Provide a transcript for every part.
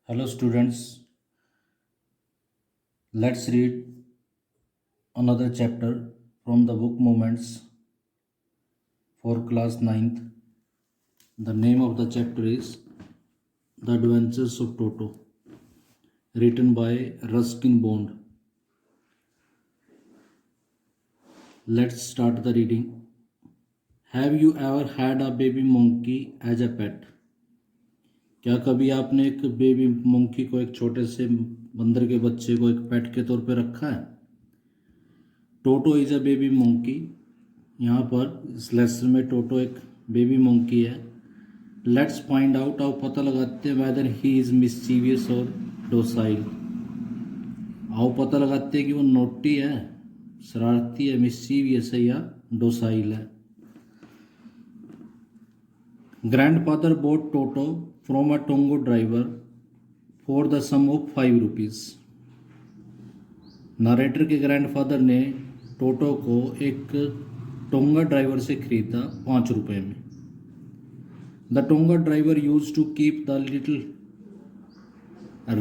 Hello students, let's read another chapter from the book Moments for class ninth. The name of the chapter is The Adventures of Toto, written by Ruskin Bond. Let's start the reading. Have you ever had a baby monkey as a pet? क्या कभी आपने एक baby monkey को, एक छोटे से बंदर के बच्चे को एक पेट के तौर पे रखा है? टोटो इज़ अ बेबी मंकी। यहाँ पर इस लेसन में टोटो एक बेबी मंकी है। लेट्स फाइंड आउट, आओ पता लगाते हैं वेदर ही इज़ मिस्चीवियस और डोसाइल। आओ पता लगाते हैं कि वो नोटी है, शरारती है, मिस्चीवियस है या डोसाइल है। Grandfather bought Toto from a tonga driver for the sum of 5 rupees. Narrator के ग्रैंडफादर ने टोटो को एक टोंगा ड्राइवर से खरीदा 5 रुपए में। The tonga driver use to keep the little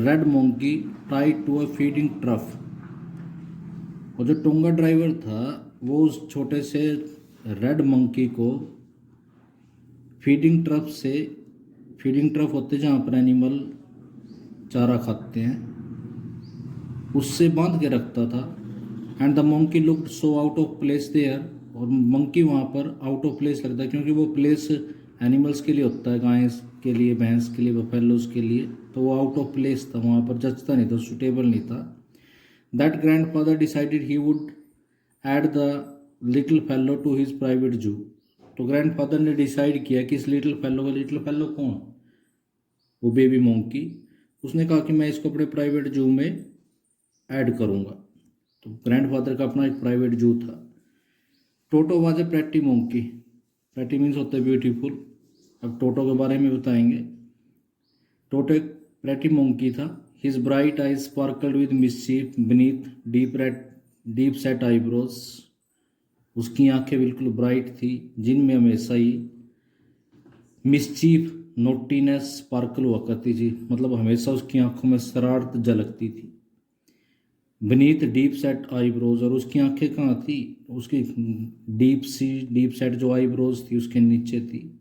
red monkey tied to a feeding trough. और जो टोंगा ड्राइवर था वो उस छोटे से रेड मंकी को फीडिंग ट्रफ होते जहाँ पर एनिमल चारा खाते हैं, उससे बांध के रखता था। And the monkey looked so out of place there. और मंकी वहाँ पर आउट ऑफ प्लेस लगता है क्योंकि वो प्लेस एनिमल्स के लिए होता है, गाय के लिए, भैंस के लिए, बफेलोज के लिए, तो वो आउट ऑफ प्लेस था, वहाँ पर जचता नहीं था, सुटेबल नहीं था। That grandfather decided he would add the little fellow to his private zoo. तो ग्रैंडफादर ने डिसाइड किया कि इस लिटिल फेलो कौन? वो बेबी मंकी। उसने कहा कि मैं इसको अपने प्राइवेट जू में ऐड करूँगा। तो ग्रैंडफादर का अपना एक प्राइवेट जू था। टोटो was a pretty monkey. Pretty means होता है ब्यूटीफुल। अब टोटो के बारे में बताएंगे। टोटो एक प्रेटी मोंकी था। His bright eyes sparkled with mischief beneath deep set eyebrows. उसकी आंखें बिल्कुल ब्राइट थी, जिनमें हमेशा ही मिस्चीफ, नोटीनेस, स्पार्कल हुआ करती थी, मतलब हमेशा उसकी आंखों में शरारत झलकती थी। बीनीथ डीप सेट आईब्रोज, और उसकी आंखें कहाँ थी? उसकी डीप सेट जो आईब्रोज थी उसके नीचे थी।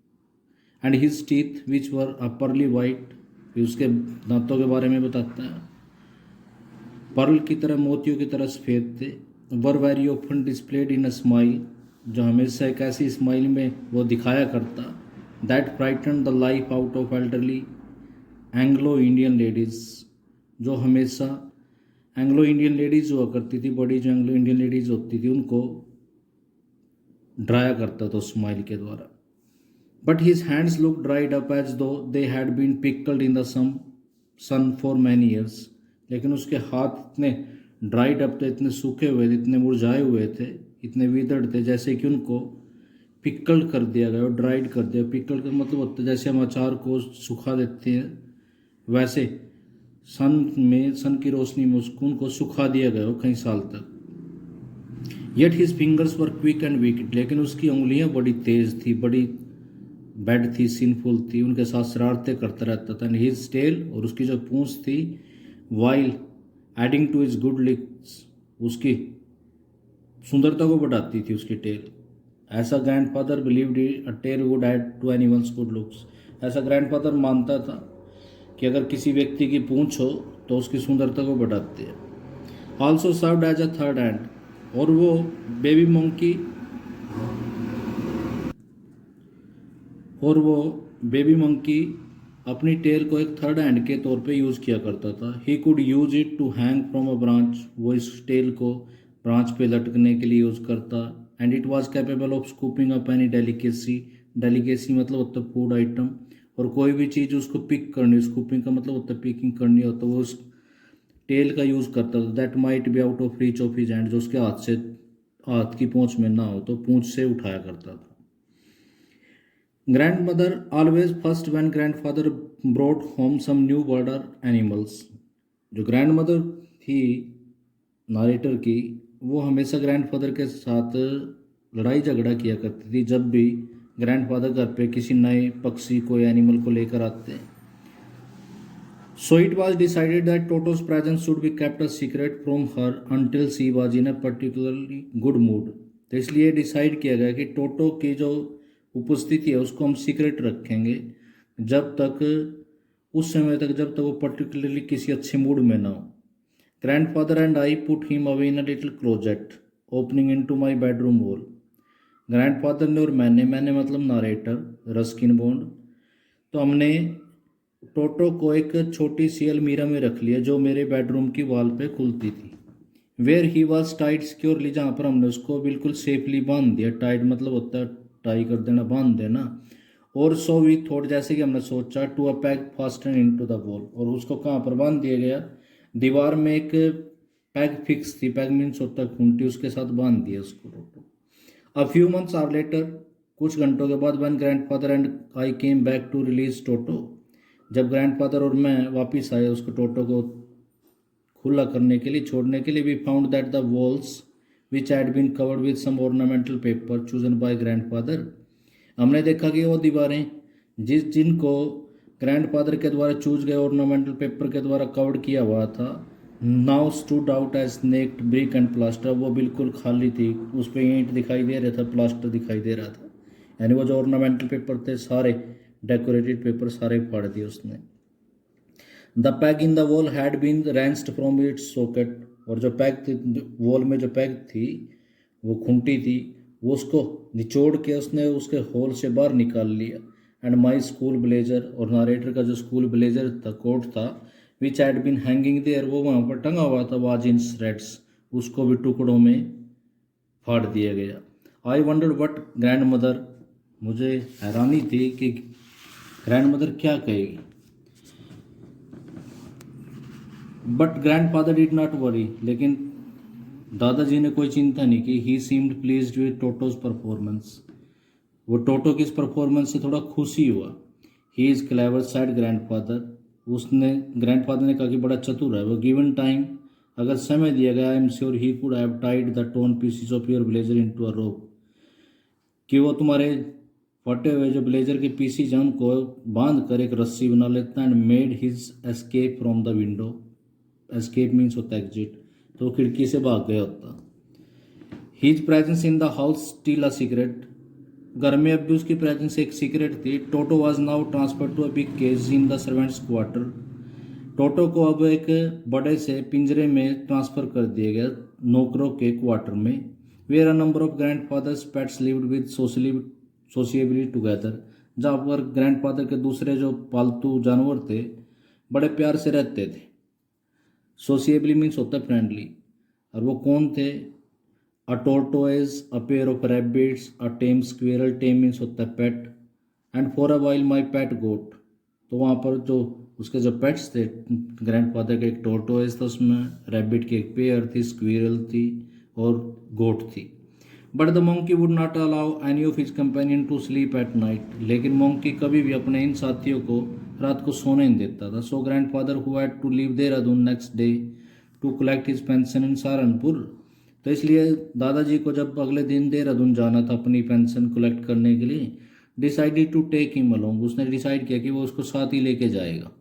And his teeth which were pearly white, उसके दांतों के बारे में बताता है, पर्ल की तरह, मोतियों की तरह सफ़ेद थे। Were very often displayed in a smile, जो हमेशा एक ऐसी स्माइल में वो दिखाया करता, that frighten the life out of elderly Anglo Indian ladies, जो हमेशा एंग्लो इंडियन लेडीज़ हुआ करती थी, बड़ी जो एंग्लो इंडियन लेडीज़ होती थी उनको डराया करता था स्माइल के द्वारा। But his hands look dried up as though they had been pickled in the sun for many years. लेकिन उसके हाथ इतने ड्राइड अप थे, इतने सूखे हुए थे, इतने मुरझाए हुए थे, इतने विदर्ड थे, जैसे कि उनको पिकल्ड कर दिया गया और ड्राइड कर दिया। पिकल्ड का मतलब होता है जैसे हम अचार को सुखा देते हैं, वैसे सन की रोशनी में उसको उनको सुखा दिया गया हो कई साल तक। Yet his fingers were quick and weak, लेकिन उसकी उंगलियां बड़ी तेज थी, बड़ी बैड थी, सिंफुल थी, उनके साथ शरारतें करता रहता था। एंड हिज टेल, और उसकी जो पूंछ थी, while adding to his good looks, उसकी सुंदरता को बढ़ाती थी उसकी टेल। ऐसा grandfather believed a tail would add to anyone's good looks. ऐसा ग्रैंडफादर मानता था कि अगर किसी व्यक्ति की पूंछ हो तो उसकी सुंदरता को बढ़ाती है। Also served as a third hand, और वो बेबी मंकी अपनी टेल को एक थर्ड हैंड के तौर पे यूज़ किया करता था। He could use it to hang from a branch, वो इस टेल को ब्रांच पे लटकने के लिए यूज़ करता। And it was capable of scooping up any delicacy मतलब होता है फूड आइटम, और कोई भी चीज़ उसको पिक करनी, स्कूपिंग का मतलब होता है पिकिंग करनी होता है, वो उस टेल का यूज़ करता था। That might be out of reach of his hand, जो उसके हाथ की पहुँच में ना हो तो पूँछ से उठाया करता था। Grandmother always fussed when grandfather brought home some new bird or animals. जो ग्रैंडमदर थी नारेटर की, वो हमेशा ग्रैंडफादर के साथ लड़ाई झगड़ा किया करती थी जब भी ग्रैंडफादर घर पे किसी नए पक्षी को या एनिमल को लेकर आते। So it was decided that Toto's presence should be kept a secret from her until she was in a particularly good mood. तो इसलिए डिसाइड किया गया कि टोटो की जो उपस्थिति है उसको हम सीक्रेट रखेंगे जब तक उस समय तक जब तक वो पर्टिकुलरली किसी अच्छे मूड में ना हो. Grandfather and I put him away in a little closet opening into my bedroom wall. Grandfather ने और मैंने मतलब नारेटर रस्किन बॉन्ड, तो हमने टोटो को एक छोटी सी अलमीरा में रख लिया जो मेरे बेडरूम की वॉल पे खुलती थी. Where he was tied securely, जहाँ पर हमने उसको बिल्कुल सेफली बांध दिया. टाइड मतलब होता है टाई कर देना, बांध देना. और सो वी थोट, जैसे कि हमने सोचा, to a peg fasten into the wall. और उसको कहाँ पर बांध दिया गया, दीवार में एक पैग फिक्स थी. पैग मीन्स होता है खूंटी, उसके साथ बांध दिया उसको Toto. A few months are later, कुछ घंटों के बाद, when grandfather and I came back to release Toto, जब ग्रैंडफादर और मैं वापस आए उसको टोटो को खुला करने के लिए, छोड़ने के लिए, we found that the walls which had been covered with some ornamental paper chosen by grandfather. हमने देखा कि वो दीवारें जिनको ग्रैंडफादर के द्वारा चूज गए ऑर्नामेंटल पेपर के द्वारा कवर्ड किया हुआ था, now stood out as naked brick and plaster. वो बिल्कुल खाली थी, उस पर ईंट दिखाई दे रहा था, प्लास्टर दिखाई दे रहा था. यानी वो जो ऑर्नामेंटल पेपर थे सारे, डेकोरेटेड पेपर सारे फाड़ दिए उसने. The peg in the wall had been wrenched from its socket. और जो पैग थी वॉल में, जो पैग थी वो खूंटी थी, वो उसको निचोड़ के उसने उसके होल से बाहर निकाल लिया. एंड माई स्कूल ब्लेजर, और नारेटर का जो स्कूल ब्लेजर था, कोट था, which had been hanging there, वो वहाँ पर टंगा हुआ था, वाज इन श्रेड्स, उसको भी टुकड़ों में फाड़ दिया गया. I wondered what grandmother, मुझे हैरानी थी कि ग्रैंड मदर क्या कहेगी. But grandfather did not worry, लेकिन दादाजी ने कोई चिंता नहीं की. He seemed pleased with Toto's performance, वो टोटो की इस परफॉर्मेंस से थोड़ा खुशी हुआ. He is clever said grandfather, उसने ग्रैंडफादर ने कहा कि बड़ा चतुर है वो. गिवन टाइम, अगर समय दिया गया, I am sure he could have tied the torn pieces of your blazer into a rope, कि वो तुम्हारे फटे हुए जो ब्लेजर के पीसीज हैं उनको बांध कर एक रस्सी बना लेता. And made his escape from the window. Escape means होता है एग्जिट, तो वो खिड़की से भाग गया होता. His presence in the house still a secret, घर में अब भी उसकी प्रेजेंस एक सीक्रेट थी. Toto was now transfer to a big cage in the servants quarter. Toto को अब एक बड़े से पिंजरे में ट्रांसफर कर दिया गया, नौकरों के क्वार्टर में. Where a number of grandfather's pets lived with sociably together, जहाँ पर ग्रैंड फादर के दूसरे जो पालतू जानवर थे बड़े प्यार से रहते थे. सोशियबली मीन्स होता है फ्रेंडली. और वो कौन थे, a tortoise, a pair of rabbits, a tame squirrel, tame means होता है pet, and for a while my pet goat. तो वहाँ पर जो उसके जो पेट्स थे ग्रैंडफादर का, एक टोर्टोइज था, उसमें रैबिट की एक पेयर थी, स्क्वेरल थी और गोट थी. But the monkey would not allow any of his companion to sleep at night, लेकिन मोंकी कभी भी अपने इन साथियों को रात को सोने नहीं देता था. So grandfather who had to leave Dehradun next day to collect his pension in Saharanpur, तो इसलिए दादाजी को जब अगले दिन देहरादून जाना था अपनी पेंशन कलेक्ट करने के लिए, decided to take him along, उसने डिसाइड किया कि वो उसको साथ ही लेके जाएगा.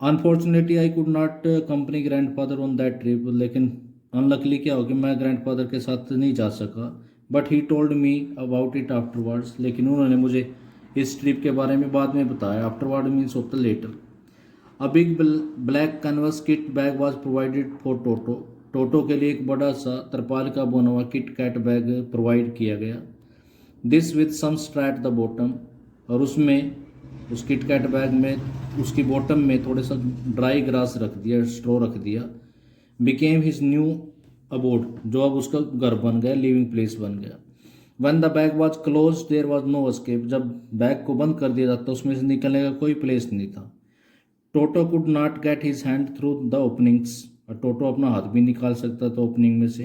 Unfortunately I could not company grandfather on that trip, लेकिन अनलकली क्या हो कि मैं ग्रैंडफादर के साथ नहीं जा सका. But he told me about it afterwards, लेकिन उन्होंने मुझे इस ट्रिप के बारे में बाद में बताया. Afterward means of the later. A big black canvas kit bag was provided for Toto. Toto के लिए एक बड़ा सा तरपाल का बना हुआ किट कैट बैग प्रोवाइड किया गया. This with some straw at the bottom, और उसमें उस किट कैट बैग में उसकी बॉटम में थोड़े सा ड्राई ग्रास रख दिया, स्ट्रॉ रख दिया. बिकेम हिज न्यू अबोर्ड, जो अब उसका घर बन गया, लिविंग प्लेस बन गया. When the bag was close there was no escape, जब बैग को बंद कर दिया जाता उसमें से निकलने का कोई प्लेस नहीं था. Toto could not get his hand through the openings, और टोटो अपना हाथ भी निकाल सकता था ओपनिंग में से.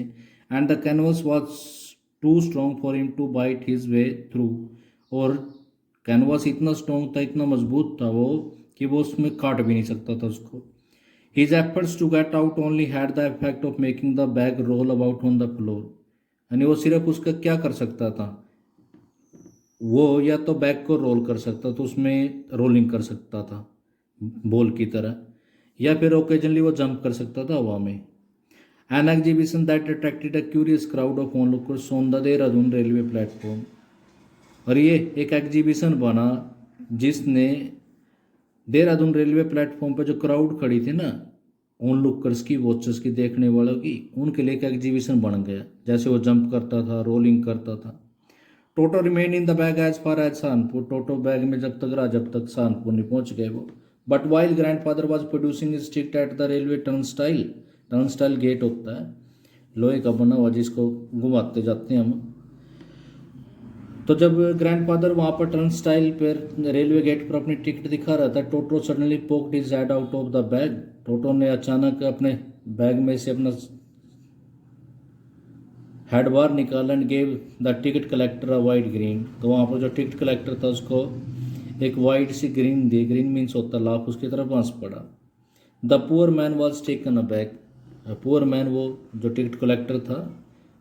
And the canvas was too strong for him to bite his way through, और कैनवास इतना स्ट्रॉन्ग था, इतना मजबूत था वो, कि वो उसमें काट भी नहीं सकता था उसको. His efforts to get out only had the effect of making the bag roll about on the floor. यानी वो सिर्फ उसका क्या कर सकता था, वो या तो बैग को रोल कर सकता था, उसमें रोलिंग कर सकता था, बॉल की तरह, या फिर ओकेजनली वो जंप कर सकता था हवा में। An exhibition that attracted a curious crowd of onlookers on the Dehradun railway platform. और ये एक एग्जीबिशन बना जिसने देहरादून रेलवे प्लेटफॉर्म पर जो क्राउड खड़ी थी ना, ऑन लुकर्स की, वॉचर्स की, देखने वालों की, उनके लिए एक एग्जीबिशन बन गया। जैसे वो जंप करता था, रोलिंग करता था। Toto remain in the bag as far as Saharanpur. Toto bag में जब तक रहा जब तक सहारनपुर नहीं पहुंच गए वो। But while grandfather was producing stick at the railway turnstile gate होता है लोहे का बना हुआ जिसको घुमाते जाते हैं हम। तो जब ग्रैंडफादर वहाँ पर टर्नस्टाइल पर रेलवे गेट पर अपनी टिकट दिखा रहा था, Toto suddenly poked his head out of the bag. Toto ने अचानक अपने बैग में से अपना हेड बार निकाला and gave the ticket collector a white green. तो वहाँ पर जो टिकट कलेक्टर था उसको एक वाइट सी ग्रीन दी। ग्रीन मीन्स होता लाख, उसकी तरफ हंस पड़ा। The poor man was taken aback. Poor man, वो जो टिकट कलेक्टर था,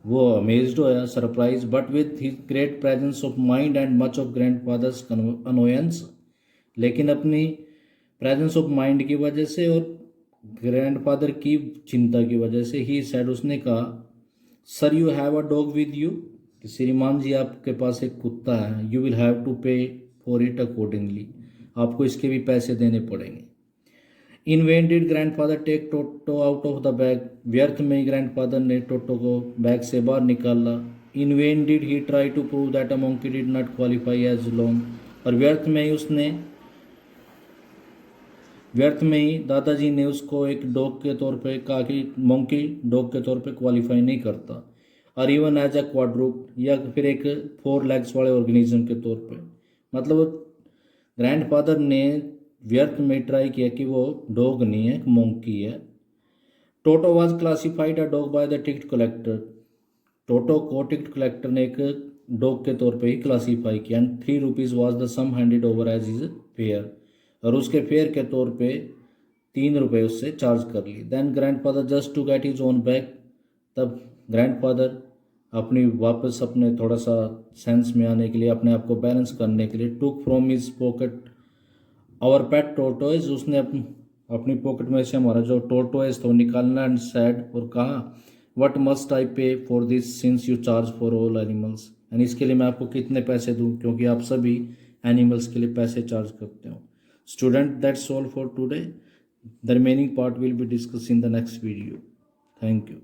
वो अमेज्ड होया, surprise, but with his great presence of mind and much of grandfathers annoyance. लेकिन अपनी प्रेजेंस ऑफ माइंड की वजह से और ग्रैंडफादर की चिंता की वजह से ही सैड, उसने कहा, sir you have a dog with you, कि श्रीमान जी आपके पास एक कुत्ता है। You will have to pay for it accordingly, आपको इसके भी पैसे देने पड़ेंगे। In vain did grandfather take Toto out of the bag. व्यर्थ में ही ग्रैंडफादर ने टोटो को बैग से बाहर निकाला। In vain did he try to prove that a monkey did not qualify as long. और व्यर्थ में ही दादाजी ने उसको एक डॉग के तौर पे कहा कि मंकी डॉग के तौर पे क्वालिफाई नहीं करता, और इवन एज अ क्वाड्रूप, या फिर एक 4 लेग्स वाले ऑर्गेनिज्म के तौर पे। मतलब ग्रैंडफादर ने व्यर्थ में ट्राई किया कि वो डॉग नहीं है, एक मंकी है। Toto was classified a dog by the ticket collector. Toto को टिकट कलेक्टर ने एक डॉग के तौर पे ही क्लासीफाई किया। And 3 rupees was the sum handed over as is fare. और उसके फेयर के तौर पे 3 रुपये उससे चार्ज कर ली। Then grandfather just to get his own bag. तब ग्रैंडफादर अपनी वापस अपने थोड़ा सा सेंस में आने के लिए, अपने आप को बैलेंस करने के लिए, took from his pocket our pet tortoise. उसने अपनी पॉकेट में से हमारा जो टोटोइज था निकालना एंड सैड, और कहा, व्हाट मस्ट आई पे for this since you charge for all animals. यानी इसके लिए मैं आपको कितने पैसे दूं, क्योंकि आप सभी एनिमल्स के लिए पैसे चार्ज करते हो। Student, that's all for today. The remaining part will be discuss in the next video. Thank you.